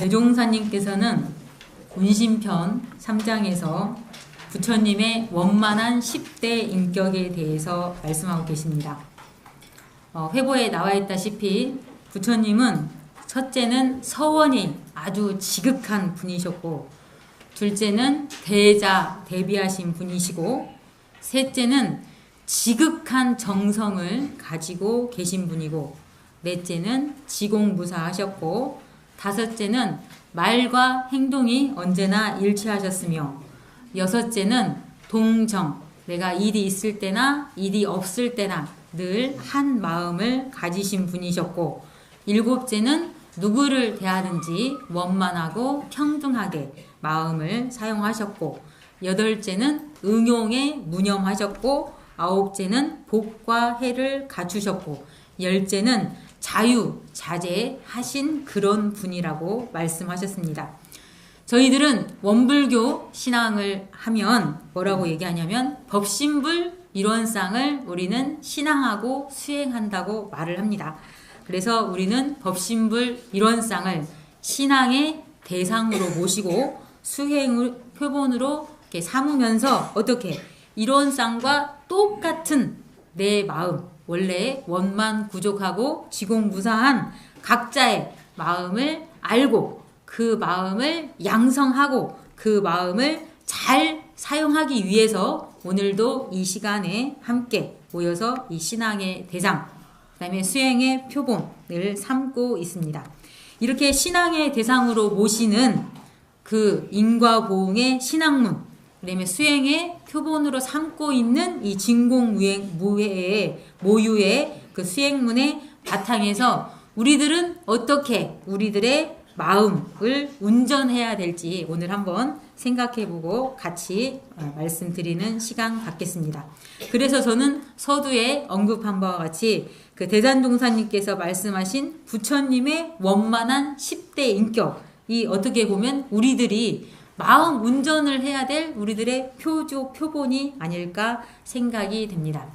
대종사님께서는 운신편 3장에서 부처님의 원만한 10대 인격에 대해서 말씀하고 계십니다. 회보에 나와 있다시피 부처님은 첫째는 서원이 아주 지극한 분이셨고, 둘째는 대자 대비하신 분이시고, 셋째는 지극한 정성을 가지고 계신 분이고, 넷째는 지공무사하셨고, 다섯째는 말과 행동이 언제나 일치하셨으며, 여섯째는 동정, 내가 일이 있을 때나 일이 없을 때나 늘 한 마음을 가지신 분이셨고, 일곱째는 누구를 대하든지 원만하고 평등하게 마음을 사용하셨고, 여덟째는 응용에 무념하셨고, 아홉째는 복과 해를 갖추셨고, 열째는 자유, 자재하신 그런 분이라고 말씀하셨습니다. 저희들은 원불교 신앙을 하면 뭐라고 얘기하냐면 법신불 일원상을 우리는 신앙하고 수행한다고 말을 합니다. 그래서 우리는 법신불 일원상을 신앙의 대상으로 모시고 수행을 표본으로 이렇게 삼으면서 어떻게 일원상과 똑같은 내 마음, 원래 원만구족하고 지공무사한 각자의 마음을 알고 그 마음을 양성하고 그 마음을 잘 사용하기 위해서 오늘도 이 시간에 함께 모여서 이 신앙의 대상, 그 다음에 수행의 표본을 삼고 있습니다. 이렇게 신앙의 대상으로 모시는 그 인과보응의 신학문, 그 다음에 수행의 표본으로 삼고 있는 이 진공무예의 모유의 그 수행문의 바탕에서 우리들은 어떻게 우리들의 마음을 운전해야 될지 오늘 한번 생각해보고 같이 말씀드리는 시간 갖겠습니다. 그래서 저는 서두에 언급한 바와 같이 그 대산종사님께서 말씀하신 부처님의 원만한 10대 인격이 어떻게 보면 우리들이 마음 운전을 해야 될 우리들의 표본이 아닐까 생각이 됩니다.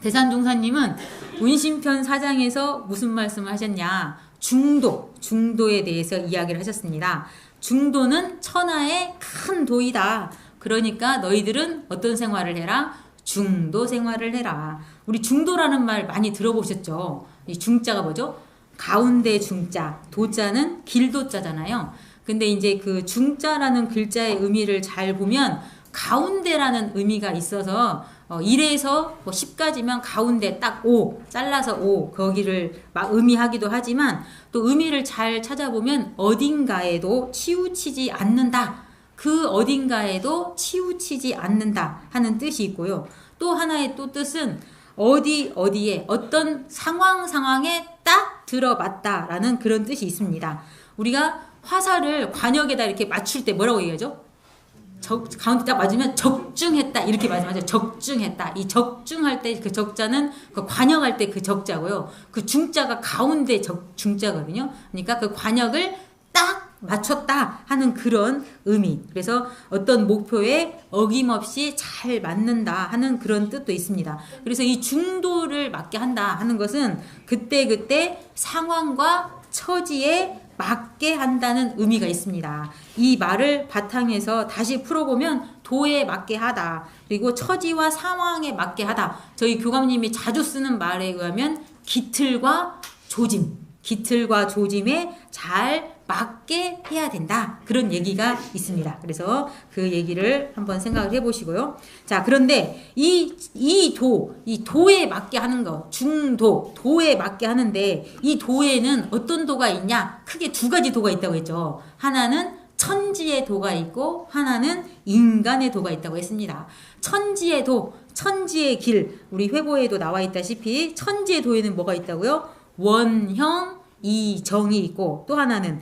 대산종사님은 운신편 4장에서 무슨 말씀을 하셨냐? 중도에 대해서 이야기를 하셨습니다. 중도는 천하의 큰 도이다. 그러니까 너희들은 어떤 생활을 해라? 중도 생활을 해라. 우리 중도라는 말 많이 들어보셨죠? 이 중자가 뭐죠? 가운데 중자, 도자는 길도자잖아요. 근데 이제 그 중자라는 글자의 의미를 잘 보면 가운데라는 의미가 있어서 1에서 10까지면 가운데 딱 5, 잘라서 5, 거기를 막 의미하기도 하지만 또 의미를 잘 찾아보면 어딘가에도 치우치지 않는다. 그 어딘가에도 치우치지 않는다 하는 뜻이 있고요. 또 하나의 또 뜻은 어디에 어떤 상황에 딱 들어맞다라는 그런 뜻이 있습니다. 우리가 화살을 관역에다 이렇게 맞출 때 뭐라고 얘기하죠? 가운데 딱 맞으면 적중했다 이렇게 말씀하죠. 적중했다. 이 적중할 때 그 적자는 그 관역할 때 그 적자고요. 그 중자가 가운데 중자거든요. 그러니까 그 관역을 딱 맞췄다 하는 그런 의미. 그래서 어떤 목표에 어김없이 잘 맞는다 하는 그런 뜻도 있습니다. 그래서 이 중도를 맞게 한다 하는 것은 그때 상황과 처지에 맞게 한다는 의미가 있습니다. 이 말을 바탕에서 다시 풀어보면 도에 맞게 하다. 그리고 처지와 상황에 맞게 하다. 저희 교감님이 자주 쓰는 말에 의하면 기틀과 조짐에 잘 맞게 해야 된다. 그런 얘기가 있습니다. 그래서 그 얘기를 한번 생각을 해보시고요. 자, 그런데 이 도에 맞게 하는 거, 도에 맞게 하는데 이 도에는 어떤 도가 있냐? 크게 두 가지 도가 있다고 했죠. 하나는 천지의 도가 있고 하나는 인간의 도가 있다고 했습니다. 천지의 도, 천지의 길, 우리 회보에도 나와 있다시피 천지의 도에는 뭐가 있다고요? 원형, 이정이 있고 또 하나는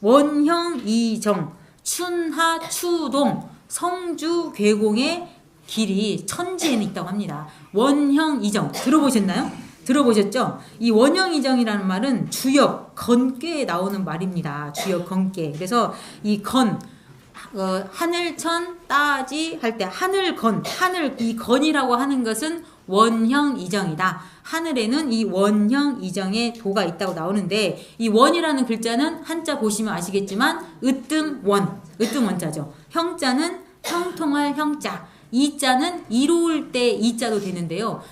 원형, 이정, 춘하, 추동, 성주, 괴공의 길이 천지에는 있다고 합니다. 원형, 이정 들어보셨나요? 들어보셨죠? 이 원형, 이정이라는 말은 주역, 건괴에 나오는 말입니다. 주역, 건괴. 그래서 이 하늘천 따지 할 때 이 건이라고 하는 것은 원형 이정이다. 하늘에는 이 원형 이정의 도가 있다고 나오는데 이 원이라는 글자는 한자 보시면 아시겠지만 으뜸원자죠. 형자는 형통할 형자, 이자는 이로울 때 이자도 되는데요.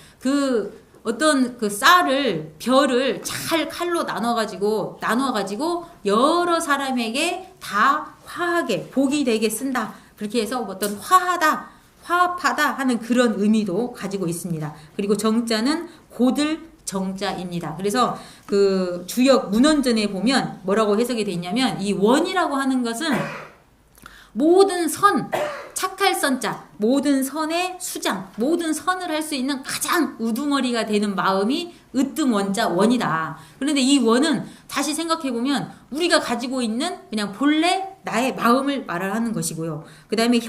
어떤 쌀을 별을 잘 칼로 나눠가지고 여러 사람에게 다 화하게 복이 되게 쓴다. 그렇게 해서 어떤 화합하다 하는 그런 의미도 가지고 있습니다. 그리고 정자는 고들 정자입니다. 그래서 주역 문헌전에 보면 뭐라고 해석이 되어 있냐면 이 원이라고 하는 것은 모든 착할 선자, 모든 선의 수장, 모든 선을 할 수 있는 가장 우두머리가 되는 마음이 으뜸원자 원이다. 그런데 이 원은 다시 생각해보면 우리가 가지고 있는 그냥 본래 나의 마음을 말하는 것이고요. 그 다음에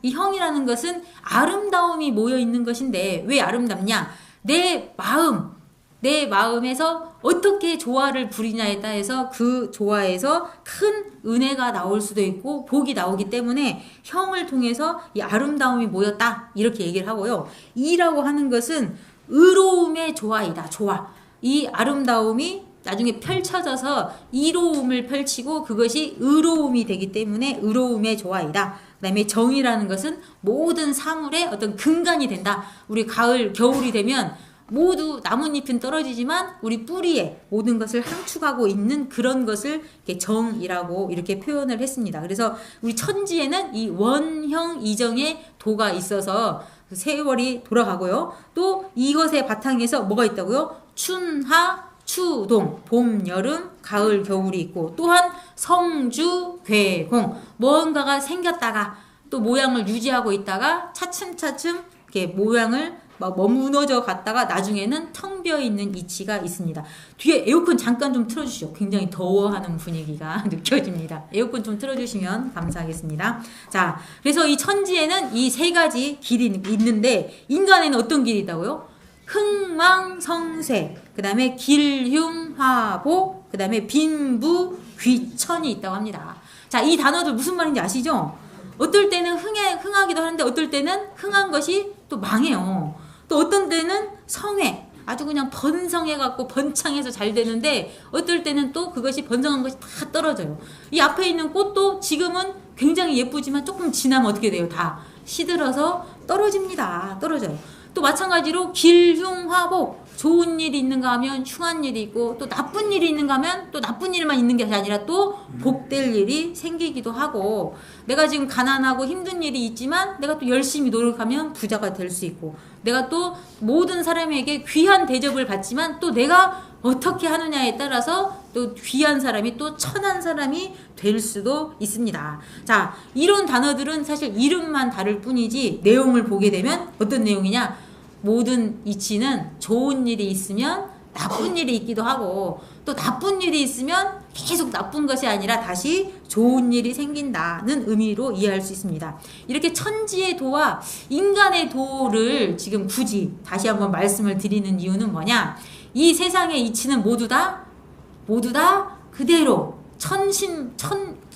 이 형이라는 것은 아름다움이 모여 있는 것인데 왜 아름답냐? 내 마음에서 어떻게 조화를 부리냐에 따라서 그 조화에서 큰 은혜가 나올 수도 있고 복이 나오기 때문에 형을 통해서 이 아름다움이 모였다 이렇게 얘기를 하고요. 이라고 하는 것은 의로움의 조화이다. 조화. 이 아름다움이 나중에 펼쳐져서 이로움을 펼치고 그것이 의로움이 되기 때문에 의로움의 조화이다. 그 다음에 정이라는 것은 모든 사물의 어떤 근간이 된다. 우리 가을, 겨울이 되면 모두 나뭇잎은 떨어지지만 우리 뿌리에 모든 것을 함축하고 있는 그런 것을 이렇게 정이라고 이렇게 표현을 했습니다. 그래서 우리 천지에는 이 원형 이정의 도가 있어서 세월이 돌아가고요. 또 이것의 바탕에서 뭐가 있다고요? 춘하, 추동, 봄, 여름, 가을, 겨울이 있고 또한 성주, 괴공 뭔가가 생겼다가 또 모양을 유지하고 있다가 차츰차츰 이렇게 모양을 무너져 갔다가 나중에는 텅 비어 있는 이치가 있습니다. 뒤에 에어컨 잠깐 좀 틀어주시죠. 굉장히 더워하는 분위기가 느껴집니다. 에어컨 좀 틀어주시면 감사하겠습니다. 자, 그래서 이 천지에는 이 세 가지 길이 있는데 인간에는 어떤 길이 있다고요? 흥망성쇠, 그 다음에 길흉화복, 그 다음에 빈부귀천이 있다고 합니다. 자, 이 단어들 무슨 말인지 아시죠? 어떨 때는 흥하기도 하는데 어떨 때는 흥한 것이 또 망해요. 또 어떤 때는 성회, 아주 그냥 번성해갖고 번창해서 잘 되는데 어떨 때는 또 그것이 번성한 것이 다 떨어져요. 이 앞에 있는 꽃도 지금은 굉장히 예쁘지만 조금 지나면 어떻게 돼요? 다 시들어서 떨어집니다. 떨어져요. 또 마찬가지로 길흉화복, 좋은 일이 있는가 하면 흉한 일이 있고 또 나쁜 일이 있는가 하면 또 나쁜 일만 있는 게 아니라 또 복될 일이 생기기도 하고 내가 지금 가난하고 힘든 일이 있지만 내가 또 열심히 노력하면 부자가 될 수 있고 내가 또 모든 사람에게 귀한 대접을 받지만 또 내가 어떻게 하느냐에 따라서 또 귀한 사람이 또 천한 사람이 될 수도 있습니다. 자, 이런 단어들은 사실 이름만 다를 뿐이지 내용을 보게 되면 어떤 내용이냐? 모든 이치는 좋은 일이 있으면 나쁜 일이 있기도 하고 또 나쁜 일이 있으면 계속 나쁜 것이 아니라 다시 좋은 일이 생긴다는 의미로 이해할 수 있습니다. 이렇게 천지의 도와 인간의 도를 지금 굳이 다시 한번 말씀을 드리는 이유는 뭐냐? 이 세상의 이치는 모두 다 그대로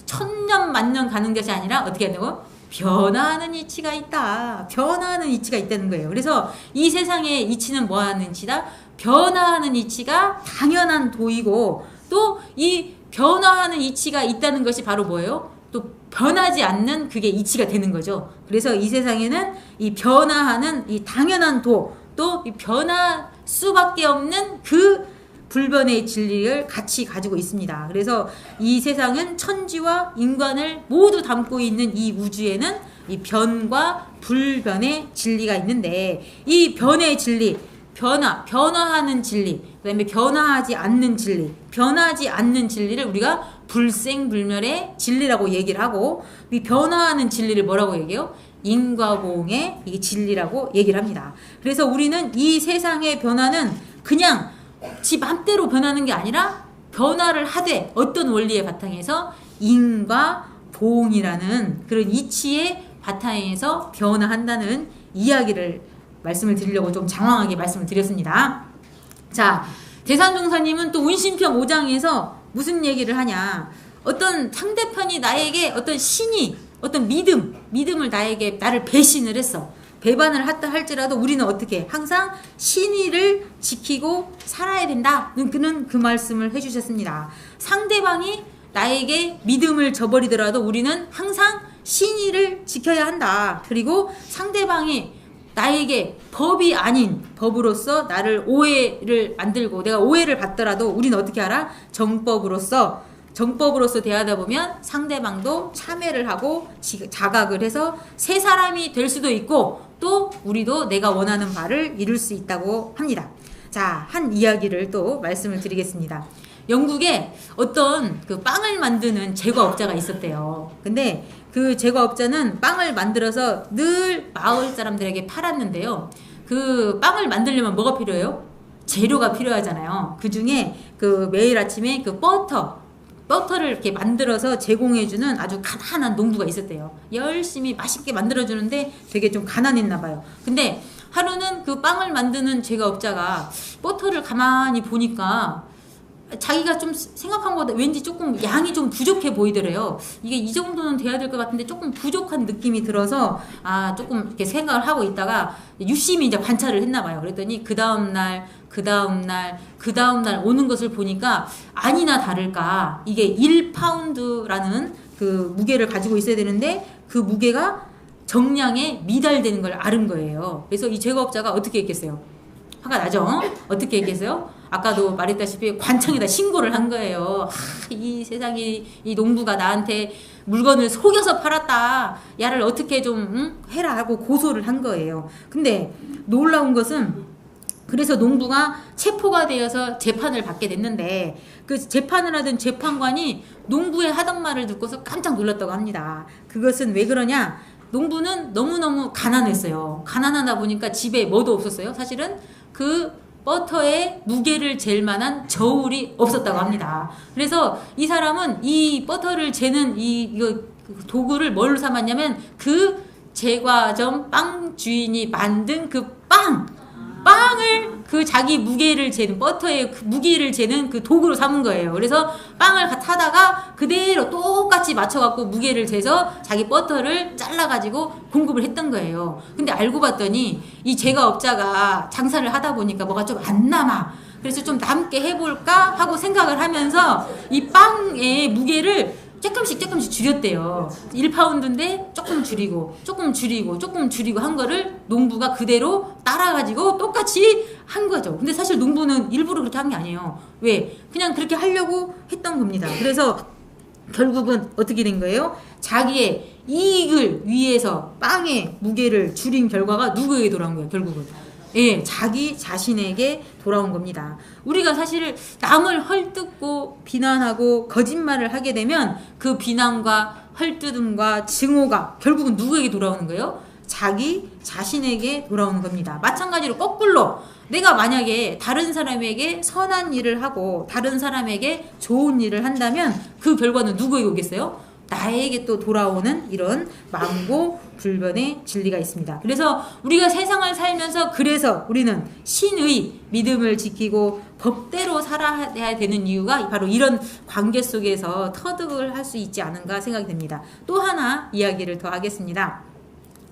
천년 만년 가는 것이 아니라 어떻게 한다고? 변화하는 이치가 있다. 변화하는 이치가 있다는 거예요. 그래서 이 세상의 이치는 뭐 하는 이치다? 변화하는 이치가 당연한 도이고 또 이 변화하는 이치가 있다는 것이 바로 뭐예요? 또 변하지 않는 그게 이치가 되는 거죠. 그래서 이 세상에는 이 변화하는 이 당연한 도, 또 이 변할 수밖에 없는 그 불변의 진리를 같이 가지고 있습니다. 그래서 이 세상은 천지와 인간을 모두 담고 있는 이 우주에는 이 변과 불변의 진리가 있는데 이 변의 진리, 변화하는 진리, 그 다음에 변화하지 않는 진리, 변하지 않는 진리를 우리가 불생불멸의 진리라고 얘기를 하고 이 변화하는 진리를 뭐라고 얘기해요? 인과보응의 이게 진리라고 얘기를 합니다. 그래서 우리는 이 세상의 변화는 그냥 지 맘대로 변하는 게 아니라 변화를 하되 어떤 원리의 바탕에서 인과보응이라는 그런 이치의 바탕에서 변화한다는 이야기를 말씀을 드리려고 좀 장황하게 말씀을 드렸습니다. 자, 대산종사님은 또 운신편 5장에서 무슨 얘기를 하냐? 어떤 상대편이 나에게 어떤 신이 어떤 믿음을 나를 배신을 했어. 배반을 했다 할지라도 우리는 어떻게 항상 신의를 지키고 살아야 된다. 그는 그 말씀을 해주셨습니다. 상대방이 나에게 믿음을 저버리더라도 우리는 항상 신의를 지켜야 한다. 그리고 상대방이 나에게 법이 아닌 법으로서 나를 오해를 만들고 내가 오해를 받더라도 우리는 어떻게 알아? 정법으로서 대하다 보면 상대방도 참회를 하고 자각을 해서 새 사람이 될 수도 있고 또 우리도 내가 원하는 바를 이룰 수 있다고 합니다. 자, 한 이야기를 또 말씀을 드리겠습니다. 영국에 어떤 그 빵을 만드는 제과업자가 있었대요. 근데 그 제과업자는 빵을 만들어서 늘 마을 사람들에게 팔았는데요. 그 빵을 만들려면 뭐가 필요해요? 재료가 필요하잖아요. 그 중에 그 매일 아침에 그 버터를 이렇게 만들어서 제공해주는 아주 가난한 농부가 있었대요. 열심히 맛있게 만들어주는데 되게 좀 가난했나 봐요. 근데 하루는 그 빵을 만드는 제과업자가 버터를 가만히 보니까 자기가 좀 생각한 것보다 왠지 조금 양이 좀 부족해 보이더래요. 이게 이 정도는 돼야 될 것 같은데 조금 부족한 느낌이 들어서 조금 이렇게 생각을 하고 있다가 유심히 이제 관찰을 했나 봐요. 그랬더니 그 다음날 오는 것을 보니까 아니나 다를까 이게 1파운드라는 그 무게를 가지고 있어야 되는데 그 무게가 정량에 미달되는 걸 아는 거예요. 그래서 이 제과업자가 어떻게 했겠어요? 화가 나죠? 어떻게 했겠어요? 아까도 말했다시피 관청에다 신고를 한 거예요. 이 세상에 이 농부가 나한테 물건을 속여서 팔았다. 야를 어떻게 좀 해라 하고 고소를 한 거예요. 근데 놀라운 것은 그래서 농부가 체포가 되어서 재판을 받게 됐는데 그 재판을 하던 재판관이 농부의 하던 말을 듣고서 깜짝 놀랐다고 합니다. 그것은 왜 그러냐? 농부는 너무너무 가난했어요. 가난하다 보니까 집에 뭐도 없었어요. 사실은 그 버터의 무게를 잴 만한 저울이 없었다고 합니다. 그래서 이 사람은 이 버터를 재는 이거 도구를 뭘로 삼았냐면 그 제과점 빵 주인이 만든 그 빵을 그 자기 무게를 재는 버터의 그 무게를 재는 그 도구로 삼은 거예요. 그래서 빵을 타다가 그대로 똑같이 맞춰갖고 무게를 재서 자기 버터를 잘라가지고 공급을 했던 거예요. 근데 알고 봤더니 이 제과업자가 장사를 하다 보니까 뭐가 좀 안 남아. 그래서 좀 남게 해볼까 하고 생각을 하면서 이 빵의 무게를 조금씩 줄였대요. 1파운드인데 조금 줄이고 한 거를 농부가 그대로 따라가지고 똑같이 한 거죠. 근데 사실 농부는 일부러 그렇게 한 게 아니에요. 왜? 그냥 그렇게 하려고 했던 겁니다. 그래서 결국은 어떻게 된 거예요? 자기의 이익을 위해서 빵의 무게를 줄인 결과가 누구에게 돌아온 거예요? 결국은. 예, 자기 자신에게 돌아온 겁니다. 우리가 사실 남을 헐뜯고 비난하고 거짓말을 하게 되면 그 비난과 헐뜯음과 증오가 결국은 누구에게 돌아오는 거예요? 자기 자신에게 돌아오는 겁니다. 마찬가지로 거꾸로 내가 만약에 다른 사람에게 선한 일을 하고 다른 사람에게 좋은 일을 한다면 그 결과는 누구에게 오겠어요? 나에게 또 돌아오는 이런 만고 불변의 진리가 있습니다. 그래서 우리가 세상을 살면서 그래서 우리는 신의 믿음을 지키고 법대로 살아야 되는 이유가 바로 이런 관계 속에서 터득을 할 수 있지 않은가 생각이 됩니다. 또 하나 이야기를 더 하겠습니다.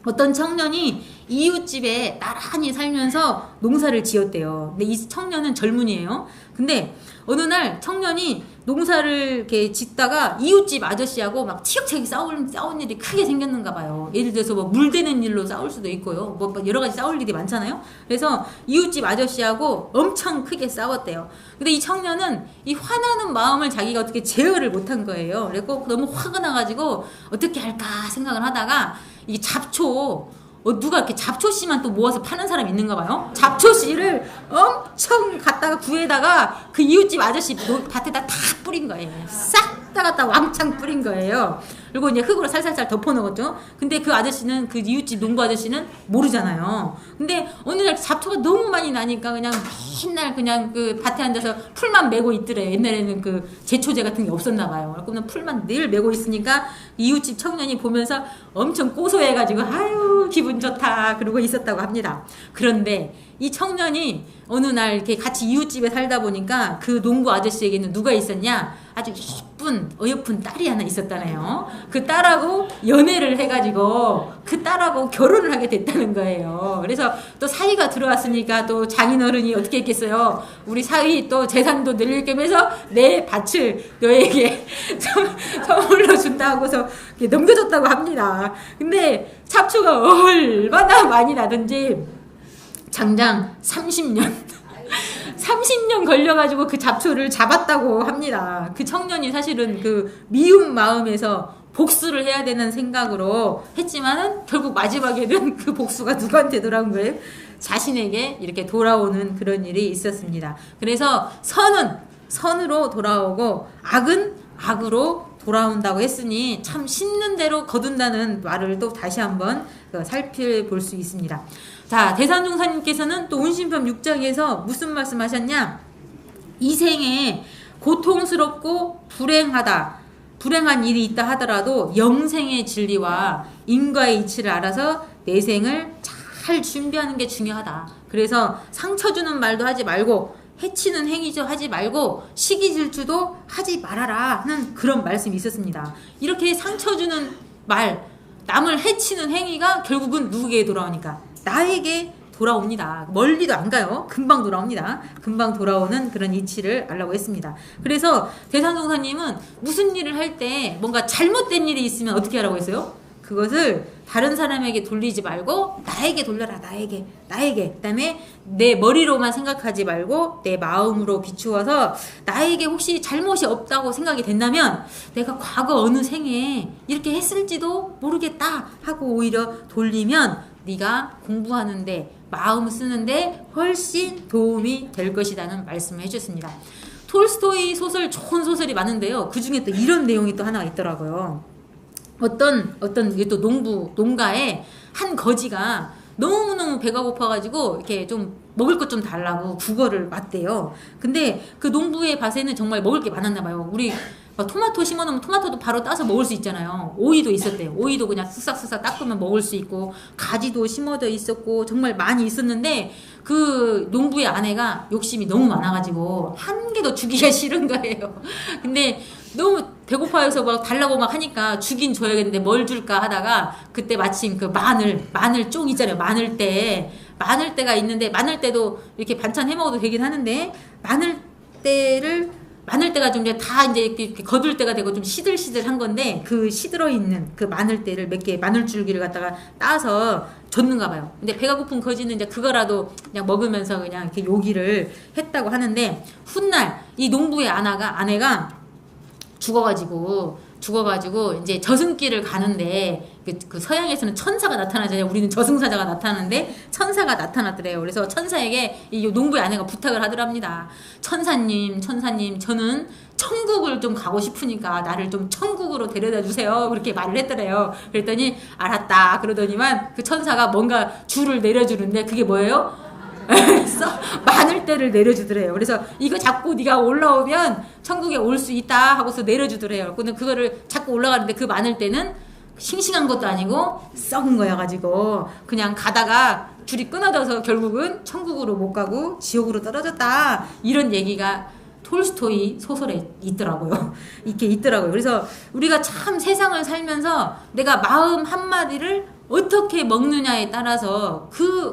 어떤 청년이 이웃집에 나란히 살면서 농사를 지었대요. 근데 이 청년은 젊은이에요. 근데 어느 날 청년이 농사를 이렇게 짓다가 이웃집 아저씨하고 막 티격태격 싸운 일이 크게 생겼는가 봐요. 예를 들어서 뭐 물대는 일로 싸울 수도 있고요. 뭐 여러 가지 싸울 일이 많잖아요. 그래서 이웃집 아저씨하고 엄청 크게 싸웠대요. 근데 이 청년은 이 화나는 마음을 자기가 어떻게 제어를 못한 거예요. 그래서 너무 화가 나가지고 어떻게 할까 생각을 하다가 이 잡초 누가 이렇게 잡초씨만 또 모아서 파는 사람이 있는가 봐요. 잡초씨를 엄청 갖다가 구해다가 그 이웃집 아저씨 밭에다 다 뿌린 거예요. 싹 다 갖다 왕창 뿌린 거예요. 그리고 이제 흙으로 살살살 덮어놓았죠. 근데 그 아저씨는 그 이웃집 농부 아저씨는 모르잖아요. 근데 어느 날 잡초가 너무 많이 나니까 그냥 맨날 그냥 그 밭에 앉아서 풀만 메고 있더래. 옛날에는 그 제초제 같은 게 없었나 봐요. 그러면 풀만 늘 메고 있으니까 이웃집 청년이 보면서 엄청 고소해가지고 아유 기분 좋다 그러고 있었다고 합니다. 그런데 이 청년이 어느 날 이렇게 같이 이웃집에 살다 보니까 그 농부 아저씨에게는 누가 있었냐? 아주 이쁜 어여쁜 딸이 하나 있었다네요. 그 딸하고 연애를 해가지고 그 딸하고 결혼을 하게 됐다는 거예요. 그래서 또 사위가 들어왔으니까 또 장인어른이 어떻게 했겠어요. 우리 사위 또 재산도 늘릴 겸해서 내 밭을 너에게 선물로 준다고서 넘겨줬다고 합니다. 근데 잡초가 얼마나 많이 나든지 장장 30년 걸려가지고 그 잡초를 잡았다고 합니다. 그 청년이 사실은 그 미운 마음에서 복수를 해야 되는 생각으로 했지만은 결국 마지막에는 그 복수가 누구한테 돌아온 거예요? 자신에게 이렇게 돌아오는 그런 일이 있었습니다. 그래서 선은 선으로 돌아오고 악은 악으로 돌아온다고 했으니 참 심는 대로 거둔다는 말을 또 다시 한번 살펴볼 수 있습니다. 자, 대산종사님께서는 또 운신편 6장에서 무슨 말씀하셨냐? 이 생에 고통스럽고 불행한 일이 있다 하더라도 영생의 진리와 인과의 이치를 알아서 내 생을 잘 준비하는 게 중요하다. 그래서 상처 주는 말도 하지 말고 해치는 행위도 하지 말고 시기 질투도 하지 말아라 하는 그런 말씀이 있었습니다. 이렇게 상처 주는 말, 남을 해치는 행위가 결국은 누구에게 돌아오니까? 나에게 돌아옵니다. 멀리도 안 가요. 금방 돌아옵니다. 금방 돌아오는 그런 이치를 알라고 했습니다. 그래서 대산종사님은 무슨 일을 할 때 뭔가 잘못된 일이 있으면 어떻게 하라고 했어요? 그것을 다른 사람에게 돌리지 말고 나에게 돌려라. 나에게. 그다음에 내 머리로만 생각하지 말고 내 마음으로 비추어서 나에게 혹시 잘못이 없다고 생각이 된다면 내가 과거 어느 생에 이렇게 했을지도 모르겠다 하고 오히려 돌리면 네가 공부하는데 마음 쓰는데 훨씬 도움이 될 것이라는 말씀을 해주셨습니다. 톨스토이 소설 좋은 소설이 많은데요. 그 중에 또 이런 내용이 또 하나 있더라고요. 어떤 이게 또 농가에 한 거지가 너무너무 배가 고파가지고 이렇게 좀 먹을 것 좀 달라고 국어를 맞대요. 근데 그 농부의 밭에는 정말 먹을 게 많았나 봐요. 우리 토마토 심어놓으면 토마토도 바로 따서 먹을 수 있잖아요. 오이도 있었대요. 오이도 그냥 쓱싹쓱싹 닦으면 먹을 수 있고 가지도 심어져 있었고 정말 많이 있었는데 그 농부의 아내가 욕심이 너무 많아가지고 한 개도 주기가 싫은 거예요. 근데 너무 배고파해서 막 달라고 막 하니까 주긴 줘야겠는데 뭘 줄까 하다가 그때 마침 그 마늘쫑 있잖아요. 마늘대가 있는데 마늘대도 이렇게 반찬 해 먹어도 되긴 하는데 마늘대가 좀 이제 다 이제 이렇게 거둘 때가 되고 좀 시들시들한 건데 그 시들어 있는 그 마늘대를 몇 개 마늘줄기를 갖다가 따서 줬는가 봐요. 근데 배가 고픈 거지는 이제 그거라도 그냥 먹으면서 그냥 이렇게 요기를 했다고 하는데 훗날 이 농부의 아내가 죽어가지고 이제 저승길을 가는데 그 서양에서는 천사가 나타나잖아요. 우리는 저승사자가 나타나는데 천사가 나타났더래요. 그래서 천사에게 이 농부의 아내가 부탁을 하더랍니다. 천사님 저는 천국을 좀 가고 싶으니까 나를 좀 천국으로 데려다 주세요. 그렇게 말을 했더래요. 그랬더니 알았다 그러더니만 그 천사가 뭔가 줄을 내려주는데 그게 뭐예요? 그래서 마늘대를 내려주더래요. 그래서 이거 잡고 네가 올라오면 천국에 올 수 있다 하고서 내려주더래요. 근데 그거를 잡고 올라가는데 그 마늘대는 싱싱한 것도 아니고 썩은 거여가지고 그냥 가다가 줄이 끊어져서 결국은 천국으로 못 가고 지옥으로 떨어졌다. 이런 얘기가 톨스토이 소설에 있더라고요. 이렇게 있더라고요. 그래서 우리가 참 세상을 살면서 내가 마음 한마디를 어떻게 먹느냐에 따라서 그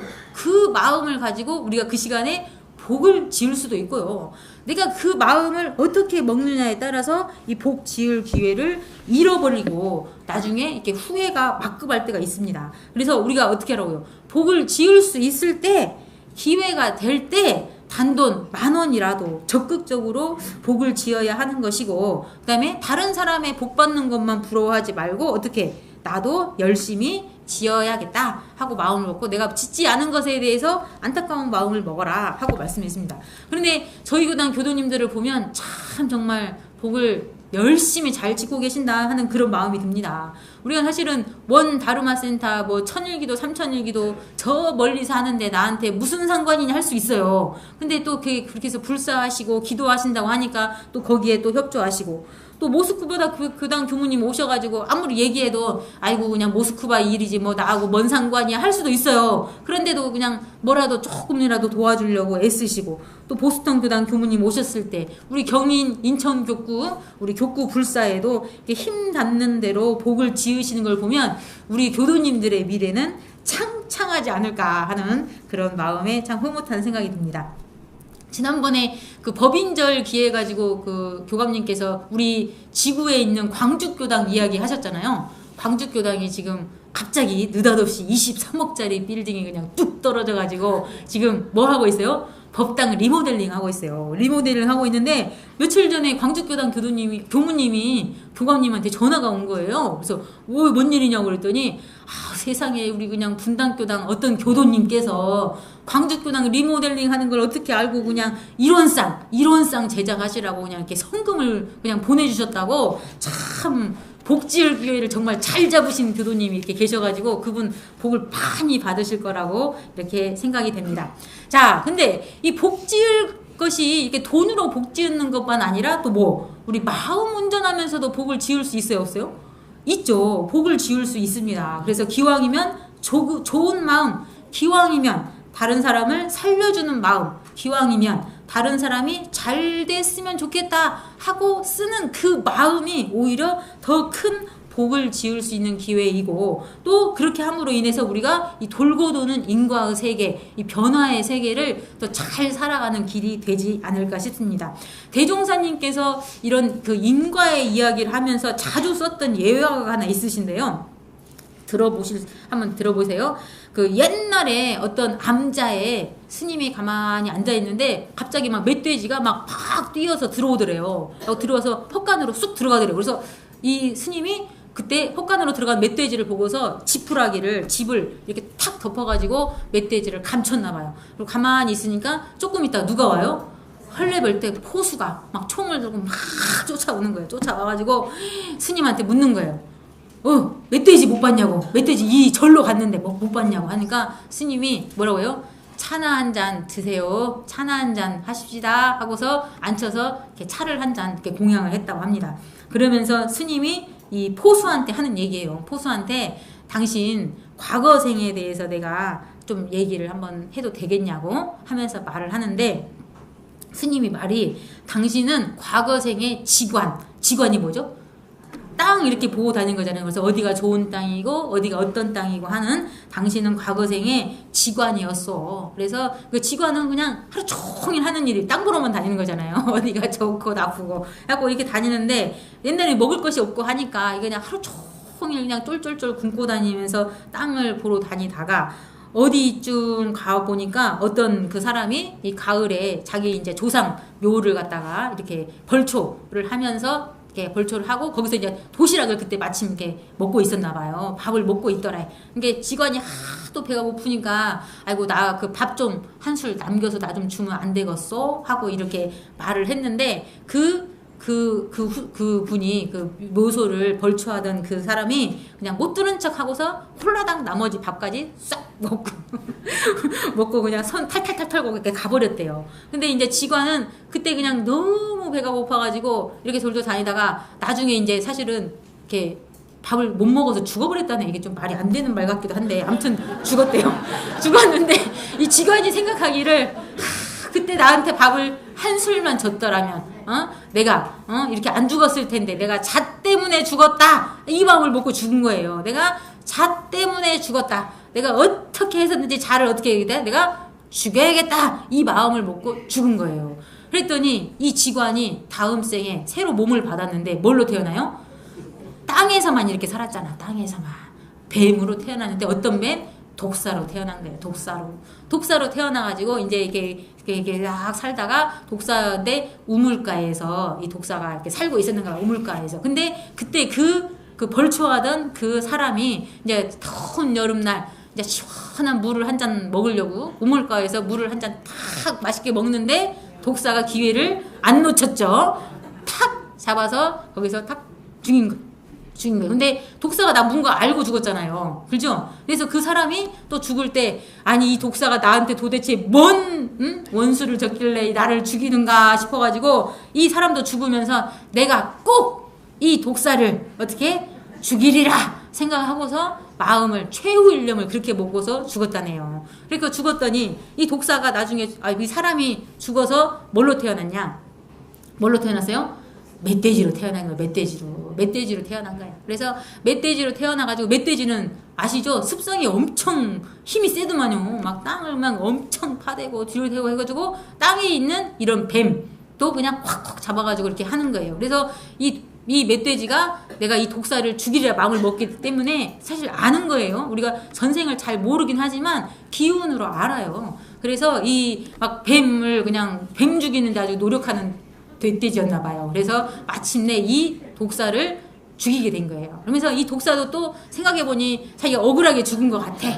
마음을 가지고 우리가 그 시간에 복을 지을 수도 있고요. 내가 그 마음을 어떻게 먹느냐에 따라서 이 복 지을 기회를 잃어버리고 나중에 이렇게 후회가 막급할 때가 있습니다. 그래서 우리가 어떻게 하라고요? 복을 지을 수 있을 때 기회가 될 때 단돈 10,000원이라도 적극적으로 복을 지어야 하는 것이고 그 다음에 다른 사람의 복 받는 것만 부러워하지 말고 어떻게 나도 열심히 지어야겠다 하고 마음을 먹고 내가 짓지 않은 것에 대해서 안타까운 마음을 먹어라 하고 말씀했습니다. 그런데 저희 교단 교도님들을 보면 참 정말 복을 열심히 잘 짓고 계신다 하는 그런 마음이 듭니다. 우리가 사실은 원 다루마 센터 뭐 천일기도 삼천일기도 저 멀리서 하는데 나한테 무슨 상관이냐 할 수 있어요. 근데 또 그렇게 해서 불사하시고 기도하신다고 하니까 또 거기에 또 협조하시고 또 모스크바다 교당 교무님 오셔가지고 아무리 얘기해도 아이고 그냥 모스크바 일이지 뭐 나하고 뭔 상관이야 할 수도 있어요. 그런데도 그냥 뭐라도 조금이라도 도와주려고 애쓰시고, 또 보스턴 교당 교무님 오셨을 때 우리 경인 인천 교구 우리 교구 불사에도 이렇게 힘 닿는 대로 복을 지으시는 걸 보면 우리 교도님들의 미래는 창창하지 않을까 하는 그런 마음에 참 흐뭇한 생각이 듭니다. 지난번에 그 법인절 기해 가지고 그 교감님께서 우리 지구에 있는 광주교당 이야기 하셨잖아요. 광주교당이 지금 갑자기 느닷없이 23억짜리 빌딩이 그냥 뚝 떨어져 가지고 지금 뭐 하고 있어요? 법당 리모델링 하고 있어요. 리모델링 하고 있는데 며칠 전에 광주교당 교무님이 교감님한테 전화가 온 거예요. 그래서 뭔 일이냐고 그랬더니 세상에 우리 그냥 분당교당 어떤 교도님께서 광주교당 리모델링 하는 걸 어떻게 알고 그냥 이론상 제작하시라고 그냥 이렇게 성금을 그냥 보내주셨다고. 참 복지을 기회를 정말 잘 잡으신 교도님이 이렇게 계셔가지고 그분 복을 많이 받으실 거라고 이렇게 생각이 됩니다. 자, 근데 이 복지을 것이 이렇게 돈으로 복 지는 것만 아니라 또 뭐 우리 마음 운전하면서도 복을 지을 수 있어요, 없어요? 있죠. 복을 지을 수 있습니다. 그래서 기왕이면 좋은 마음, 기왕이면 다른 사람을 살려주는 마음, 기왕이면 다른 사람이 잘 됐으면 좋겠다 하고 쓰는 그 마음이 오히려 더 큰 복을 지을 수 있는 기회이고, 또 그렇게 함으로 인해서 우리가 이 돌고 도는 인과의 세계, 이 변화의 세계를 더 잘 살아가는 길이 되지 않을까 싶습니다. 대종사님께서 이런 그 인과의 이야기를 하면서 자주 썼던 예화가 하나 있으신데요. 한번 들어보세요. 그 옛날에 어떤 암자에 스님이 가만히 앉아 있는데 갑자기 막 멧돼지가 막 뛰어서 들어오더래요. 들어와서 헛간으로 쑥 들어가더래요. 그래서 이 스님이 그때 헛간으로 들어간 멧돼지를 보고서 집을 이렇게 탁 덮어가지고 멧돼지를 감췄나 봐요. 그리고 가만히 있으니까 조금 있다가 누가 와요? 헐레벌떡 포수가 막 총을 들고 막 쫓아오는 거예요. 쫓아와가지고 스님한테 묻는 거예요. 멧돼지 못 봤냐고. 멧돼지 이 절로 갔는데 못 봤냐고 하니까 스님이 뭐라고 해요? 차나 한 잔 드세요. 차나 한 잔 하십시다 하고서 앉혀서 이렇게 차를 한 잔 이렇게 공양을 했다고 합니다. 그러면서 스님이 이 포수한테 하는 얘기예요. 포수한테 당신 과거생에 대해서 내가 좀 얘기를 한번 해도 되겠냐고 하면서 말을 하는데, 스님이 말이 당신은 과거생의 직관이 뭐죠? 땅 이렇게 보고 다닌 거잖아요. 그래서 어디가 좋은 땅이고 어디가 어떤 땅이고 하는 당신은 과거생의 직관이었어. 그래서 그 직관은 그냥 하루 종일 하는 일이 땅 보러만 다니는 거잖아요. 어디가 좋고 나쁘고 하고 이렇게 다니는데, 옛날에 먹을 것이 없고 하니까 이거 그냥 하루 종일 그냥 쫄쫄쫄 굶고 다니면서 땅을 보러 다니다가 어디쯤 가보니까 어떤 그 사람이 이 가을에 자기 이제 조상 묘를 갖다가 이렇게 벌초를 하면서 이렇게 벌초를 하고 거기서 이제 도시락을 그때 마침 이렇게 먹고 있었나 봐요. 밥을 먹고 있더라. 그러니까 직원이 하도 배가 고프니까 아이고 나 그 밥 좀 한 술 남겨서 나 좀 주면 안 되겠어? 하고 이렇게 말을 했는데 그 분이 그 묘소를 벌초하던 그 사람이 그냥 못 들은 척 하고서 홀라당 나머지 밥까지 싹 먹고 그냥 손 탈탈탈 털고 이렇게 가버렸대요. 근데 이제 직관은 그때 그냥 너무 배가 고파가지고 이렇게 돌돌 다니다가 나중에 이제 사실은 이렇게 밥을 못 먹어서 죽어버렸다는, 이게 좀 말이 안 되는 말 같기도 한데 아무튼 죽었대요. 죽었는데 이 직관이 생각하기를 그때 나한테 밥을 한 술만 줬더라면 내가 이렇게 안 죽었을 텐데, 내가 잣 때문에 죽었다 이 마음을 먹고 죽은 거예요. 내가 잣 때문에 죽었다, 내가 어떻게 해서든지 잣을 어떻게 해야겠다, 내가 죽여야겠다 이 마음을 먹고 죽은 거예요. 그랬더니 이 직관이 다음 생에 새로 몸을 받았는데 뭘로 태어나요? 땅에서만 이렇게 살았잖아. 땅에서만 뱀으로 태어났는데 어떤 뱀? 독사로 태어난 거예요. 독사로 태어나가지고 이제 이렇게 막 살다가 독사인데 우물가에서 이 독사가 이렇게 살고 있었는가, 우물가에서. 근데 그때 그 벌초하던 그 사람이 이제 더운 여름날 이제 시원한 물을 한 잔 먹으려고 우물가에서 물을 한 잔 탁 맛있게 먹는데 독사가 기회를 안 놓쳤죠. 탁 잡아서 거기서 탁 죽인 거예요. 근데 독사가 나쁜 거 알고 죽었잖아요. 그죠? 그래서 그 사람이 또 죽을 때 아니 이 독사가 나한테 도대체 뭔 원수를 졌길래 나를 죽이는가 싶어가지고 이 사람도 죽으면서 내가 꼭 이 독사를 어떻게 죽이리라 생각하고서 마음을 최후 일념을 그렇게 먹고서 죽었다네요. 그러니까 죽었더니 이 독사가 나중에 이 사람이 죽어서 뭘로 태어났냐? 뭘로 태어났어요? 멧돼지로 태어난 거예요. 멧돼지로 태어난 거예요. 그래서 멧돼지로 태어나가지고 멧돼지는 아시죠? 습성이 엄청 힘이 세더만요. 막 땅을 막 엄청 파대고 뒤로 대고 해가지고 땅에 있는 이런 뱀도 그냥 콱콱 잡아가지고 이렇게 하는 거예요. 그래서 이 멧돼지가 내가 이 독사를 죽이려 마음을 먹기 때문에 사실 아는 거예요. 우리가 전생을 잘 모르긴 하지만 기운으로 알아요. 그래서 이 막 뱀을 그냥 뱀 죽이는데 아주 노력하는 멧돼지였나 봐요. 그래서 마침내 이 독사를 죽이게 된 거예요. 그러면서 이 독사도 또 생각해보니 자기가 억울하게 죽은 것 같아.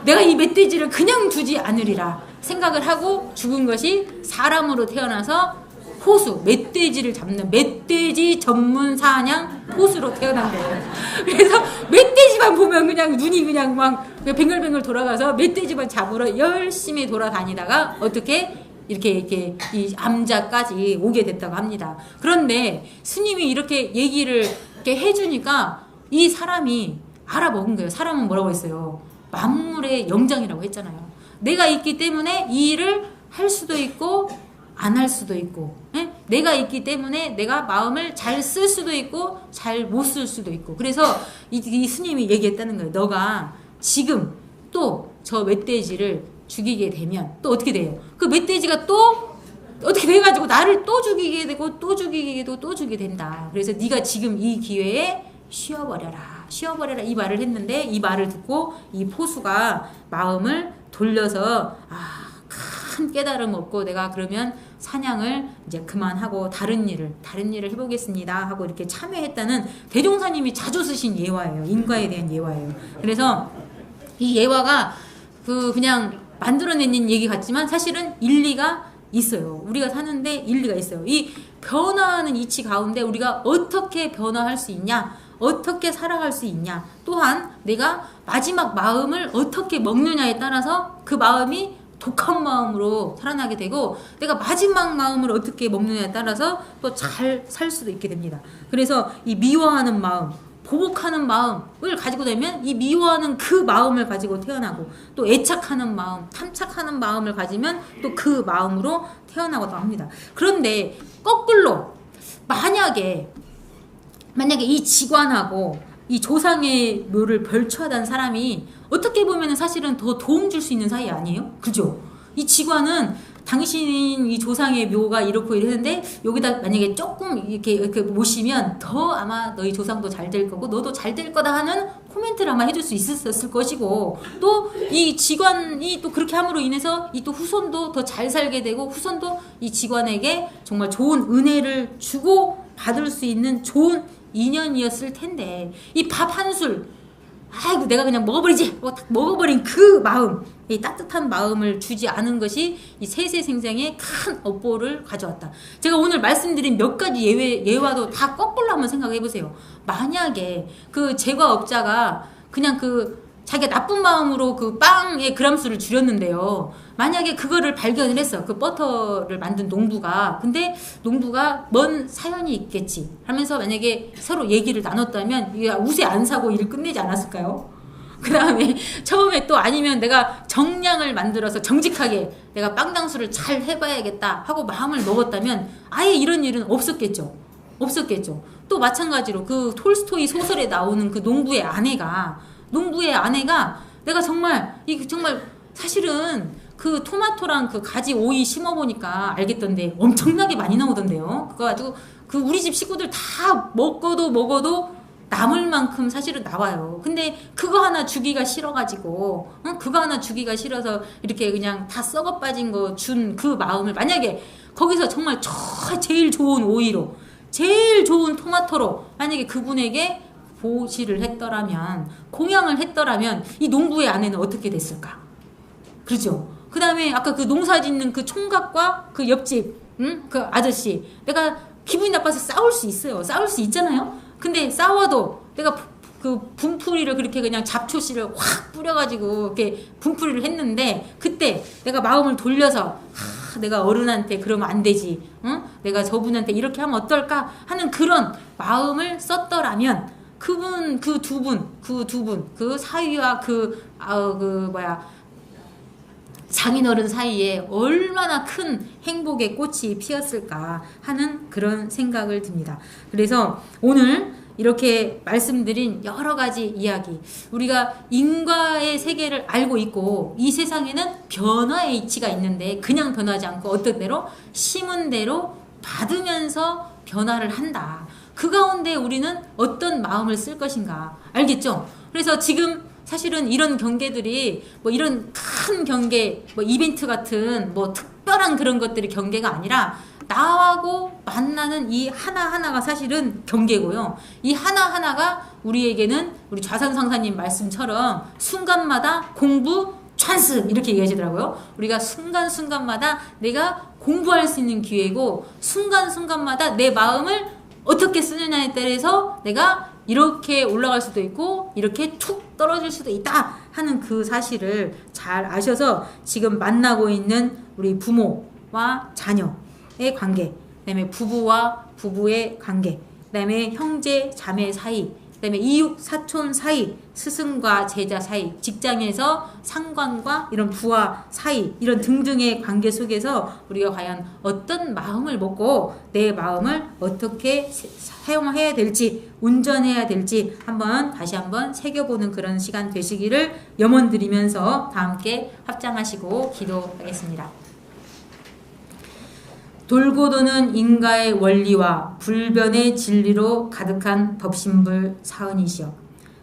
내가 이 멧돼지를 그냥 두지 않으리라 생각을 하고 죽은 것이 사람으로 태어나서 포수, 멧돼지를 잡는 멧돼지 전문 사냥 포수로 태어난 거예요. 그래서 멧돼지만 보면 그냥 눈이 그냥 막 뱅글뱅글 돌아가서 멧돼지만 잡으러 열심히 돌아다니다가 어떻게 이렇게 이 암자까지 오게 됐다고 합니다. 그런데 스님이 이렇게 얘기를 이렇게 해주니까 이 사람이 알아먹은 거예요. 사람은 뭐라고 했어요? 만물의 영장이라고 했잖아요. 내가 있기 때문에 이 일을 할 수도 있고 안 할 수도 있고, 예? 내가 있기 때문에 내가 마음을 잘 쓸 수도 있고 잘 못 쓸 수도 있고. 그래서 이 스님이 얘기했다는 거예요. 너가 지금 또 저 멧돼지를 죽이게 되면 또 어떻게 돼요? 그 멧돼지가 또 어떻게 돼가지고 나를 또 죽이게 되고 또 죽이게 되고 또 죽이게 된다. 그래서 네가 지금 이 기회에 쉬어버려라 이 말을 했는데 이 말을 듣고 이 포수가 마음을 돌려서 큰 깨달음 얻고 내가 그러면 사냥을 이제 그만하고 다른 일을 해보겠습니다 하고 이렇게 참여했다는 대종사님이 자주 쓰신 예화예요. 인과에 대한 예화예요. 그래서 이 예화가 그냥 만들어내는 얘기 같지만 사실은 일리가 있어요. 우리가 사는데 일리가 있어요. 이 변화하는 이치 가운데 우리가 어떻게 변화할 수 있냐, 어떻게 살아갈 수 있냐, 또한 내가 마지막 마음을 어떻게 먹느냐에 따라서 그 마음이 독한 마음으로 살아나게 되고 내가 마지막 마음을 어떻게 먹느냐에 따라서 또 잘 살 수도 있게 됩니다. 그래서 이 미워하는 마음, 보복하는 마음을 가지고 되면 이 미워하는 그 마음을 가지고 태어나고 또 애착하는 마음, 탐착하는 마음을 가지면 또 그 마음으로 태어나고도 합니다. 그런데 거꾸로 만약에 이 직관하고 이 조상의 묘를 별초하다는 사람이 어떻게 보면 사실은 더 도움 줄 수 있는 사이 아니에요? 그죠? 이 직관은 당신 이 조상의 묘가 이렇고 이랬는데 여기다 만약에 조금 이렇게 모시면 더 아마 너희 조상도 잘 될 거고 너도 잘 될 거다 하는 코멘트를 아마 해줄 수 있었을 것이고 또 이 직관이 또 그렇게 함으로 인해서 이 또 후손도 더 잘 살게 되고 후손도 이 직관에게 정말 좋은 은혜를 주고 받을 수 있는 좋은 인연이었을 텐데 이 밥 한술 아이고 내가 그냥 먹어버리지 먹어버린 그 마음, 이 따뜻한 마음을 주지 않은 것이 이 세세생생의 큰 업보를 가져왔다. 제가 오늘 말씀드린 몇 가지 예화도 다 거꾸로 한번 생각해 보세요. 만약에 그 제과업자가 그냥 자기가 나쁜 마음으로 그 빵의 그람수를 줄였는데요. 만약에 그거를 발견을 했어. 그 버터를 만든 농부가. 근데 농부가 뭔 사연이 있겠지 하면서 만약에 서로 얘기를 나눴다면 우세 안 사고 일 끝내지 않았을까요? 그 다음에 처음에 또 아니면 내가 정량을 만들어서 정직하게 내가 빵 장수를 잘 해봐야겠다 하고 마음을 먹었다면 아예 이런 일은 없었겠죠. 또 마찬가지로 그 톨스토이 소설에 나오는 그 농부의 아내가 내가 정말 사실은 그 토마토랑 그 가지 오이 심어보니까 알겠던데 엄청나게 많이 나오던데요. 그거 가지고 그 우리 집 식구들 다 먹어도 남을 만큼 사실은 나와요. 근데 그거 하나 주기가 싫어가지고 그거 하나 주기가 싫어서 이렇게 그냥 다 썩어 빠진 거 준 그 마음을 만약에 거기서 정말 제일 좋은 오이로 제일 좋은 토마토로 만약에 그분에게 보시를 했더라면 공양을 했더라면 이 농부의 아내는 어떻게 됐을까? 그렇죠? 그 다음에 아까 그 농사 짓는 그 총각과 그 옆집 그 아저씨 내가 기분이 나빠서 싸울 수 있어요. 싸울 수 있잖아요. 근데 싸워도 내가 그 분풀이를 그렇게 그냥 잡초씨를 확 뿌려가지고 이렇게 분풀이를 했는데 그때 내가 마음을 돌려서 내가 어른한테 그러면 안 되지. 응? 내가 저분한테 이렇게 하면 어떨까 하는 그런 마음을 썼더라면 그분 그 두 분 그 사위와 장인어른 사이에 얼마나 큰 행복의 꽃이 피었을까 하는 그런 생각을 듭니다. 그래서 오늘 이렇게 말씀드린 여러 가지 이야기, 우리가 인과의 세계를 알고 있고 이 세상에는 변화의 이치가 있는데 그냥 변하지 않고 어떤 대로 심은 대로 받으면서 변화를 한다. 그 가운데 우리는 어떤 마음을 쓸 것인가 알겠죠? 그래서 지금 사실은 이런 경계들이 뭐 이런 큰 경계, 뭐 이벤트 같은 뭐 특별한 그런 것들이 경계가 아니라 나하고 만나는 이 하나하나가 사실은 경계고요. 이 하나하나가 우리에게는 우리 좌선상사님 말씀처럼 순간마다 공부 찬스 이렇게 얘기하시더라고요. 우리가 순간순간마다 내가 공부할 수 있는 기회고 순간순간마다 내 마음을 어떻게 쓰느냐에 따라서 내가 이렇게 올라갈 수도 있고 이렇게 툭 떨어질 수도 있다 하는 그 사실을 잘 아셔서 지금 만나고 있는 우리 부모와 자녀의 관계, 그 다음에 부부와 부부의 관계, 그 다음에 형제 자매 사이, 그 다음에 이육 사촌 사이, 스승과 제자 사이, 직장에서 상관과 이런 부하 사이, 이런 등등의 관계 속에서 우리가 과연 어떤 마음을 먹고 내 마음을 어떻게 사용해야 될지, 운전해야 될지 다시 한번 새겨보는 그런 시간 되시기를 염원드리면서 다 함께 합장하시고 기도하겠습니다. 돌고 도는 인가의 원리와 불변의 진리로 가득한 덕심불 사은이시여,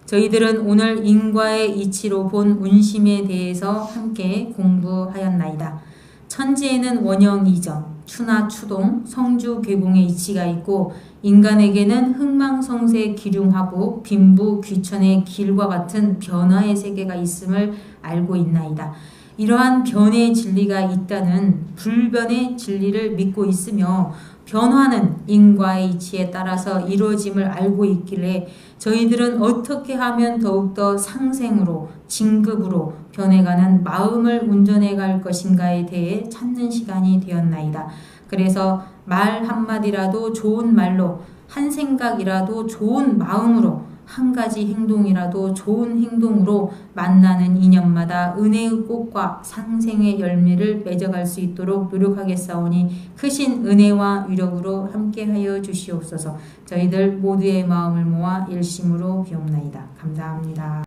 저희들은 오늘 인과의 이치로 본 운심에 대해서 함께 공부하였나이다. 천지에는 원형 이정, 추나 추동, 성주 괴공의 이치가 있고 인간에게는 흥망성쇠 기륭하고 빈부 귀천의 길과 같은 변화의 세계가 있음을 알고 있나이다. 이러한 변의 진리가 있다는 불변의 진리를 믿고 있으며 변화는 인과의 이치에 따라서 이루어짐을 알고 있길래 저희들은 어떻게 하면 더욱더 상생으로 진급으로 변해가는 마음을 운전해 갈 것인가에 대해 찾는 시간이 되었나이다. 그래서 말 한마디라도 좋은 말로, 한 생각이라도 좋은 마음으로, 한 가지 행동이라도 좋은 행동으로 만나는 인연마다 은혜의 꽃과 상생의 열매를 맺어갈 수 있도록 노력하겠사오니 크신 은혜와 위력으로 함께하여 주시옵소서. 저희들 모두의 마음을 모아 일심으로 비옵나이다. 감사합니다.